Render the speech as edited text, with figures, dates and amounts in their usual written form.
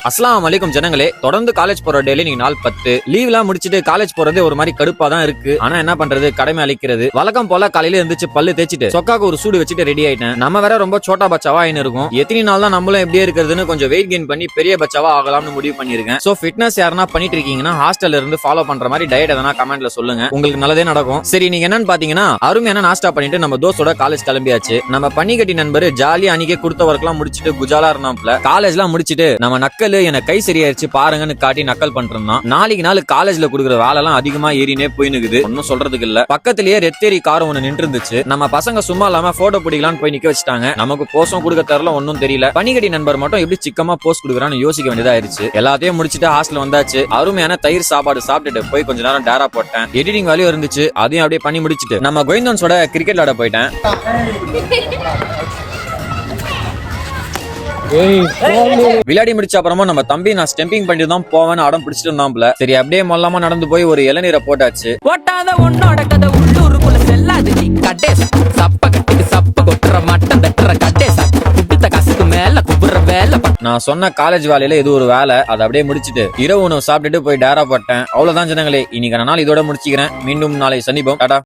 அஸ்ஸலாமு அலைக்கும் ஜனங்களே, தொடர்ந்து காலேஜ் போற டேல நீங்க நாள் 10 லீவ்லாம் முடிச்சிட்டு காலேஜ் போறது ஒரு மாதிரி கடுப்பா தான் இருக்கு. ஆனா என்ன பண்றது, கடமை அளிக்கிறது. வழக்கம் போல காலையில இருந்துச்சு பல்லு தேய்ச்சிட்டு சொக்காக்கு ஒரு சூடு வச்சுட்டு ரெடி ஆயிட்டேன். நம்ம வேற ரொம்ப சோட்டா பச்சாவா ஆயின்னு இருக்கும். எத்தனை நாள் தான் நம்மளும் எப்படியே இருக்கிறதுன்னு கொஞ்சம் வெயிட் கெயின் பண்ணி பெரிய பச்சாவா ஆகலாம்னு முடிவு பண்ணிருக்கேன். சோ ஃபிட்னஸ் யாரனா பண்ணிட்டு இருக்கீங்கன்னா ஹாஸ்டல்ல இருந்து ஃபாலோ பண்ற மாதிரி டயட் எதனா கமெண்ட்ல சொல்லுங்க, உங்களுக்கு நல்லதே நடக்கும். சரி, நீங்க என்னன்னு பாத்தீங்கன்னா அருமையான நாஸ்டா பண்ணிட்டு நம்ம தோஸ்தோட காலேஜ் கிளம்பியாச்சு. நம்ம பன்னிக்கட்டி நண்பர் ஜாலியா அன்னைக்கே கொடுத்த ஒர்க் எல்லாம் முடிச்சிட்டு குஜாலா இருந்தாப்ல. காலேஜ்லாம் முடிச்சிட்டு நம்ம நக்கல் எனக்கு கை சரியாயிருச்சு பாருங்கன்னு காட்டி நக்கல் பண்றான். நாளைக்கு நாள் காலேஜ்ல குடுக்குற வேலை எல்லாம் அதிகமா ஏறினே போயினுக்குது. ஒன்னும் சொல்றதுக்கு இல்ல. பக்கத்திலேயே ரெத்தேரி கார் ஒண்ணு நின்று இருந்துச்சு. நம்ம பசங்க சும்மா இல்லாம போட்டோ பிடிக்கலாம்னு போய் நிக்க வச்சுட்டாங்க. நமக்கு போஸும் கொடுக்க தரல, ஒன்னும் தெரியல. பனிக்கடி நண்பர் மட்டும் எப்படி சிக்கமா போஸ் கொடுக்குறான்னு யோசிக்க வேண்டியதா ஆயிருச்சு. எல்லாத்தையும் முடிச்சுட்டு ஹாஸ்டல் வந்தாச்சு. அருமையான தயிர் சாப்பாடு சாப்பிட்டுட்டு போய் கொஞ்ச நேரம் டேரா போட்டேன். எடிட்டிங் வேலையும் இருந்துச்சு, அதையும் அப்படியே பண்ணி முடிச்சுட்டு நம்ம கோவிந்தன்ஸோட கிரிக்கெட் விளையாட போயிட்டேன். விளையாடி முடிச்ச அப்புறமா நம்ம தம்பி நான் ஸ்டெம்பிங் பண்ணி தான் போவேன்னு அடம் பிடிச்சிட்டு இருந்தாப்ல. சரி, அப்படியே மொல்லமா நடந்து போய் ஒரு இளநீரை போட்டாச்சு. ஒட்டாத உன்னோட கதை உள்ளூருக்குள்ள செல்லாது. கட்டேசா சப்ப கட்டிக்கு சப்ப கொட்டுற மட்டம் தட்டுற கட்டேசா குப்பித்த காசுக்கு மேல குப்புற வேலை. நான் சொன்ன காலேஜ் வேலையில இது ஒரு வேலை. அதை அப்படியே முடிச்சிட்டு இரவு உணவு சாப்பிட்டுட்டு போய் டேரா போட்டேன். அவ்வளவுதான் ஜனங்களே, இன்னைக்கு நாள் இதோட முடிச்சுக்கிறேன். மீண்டும் நாளை சந்திப்போம். டாடா.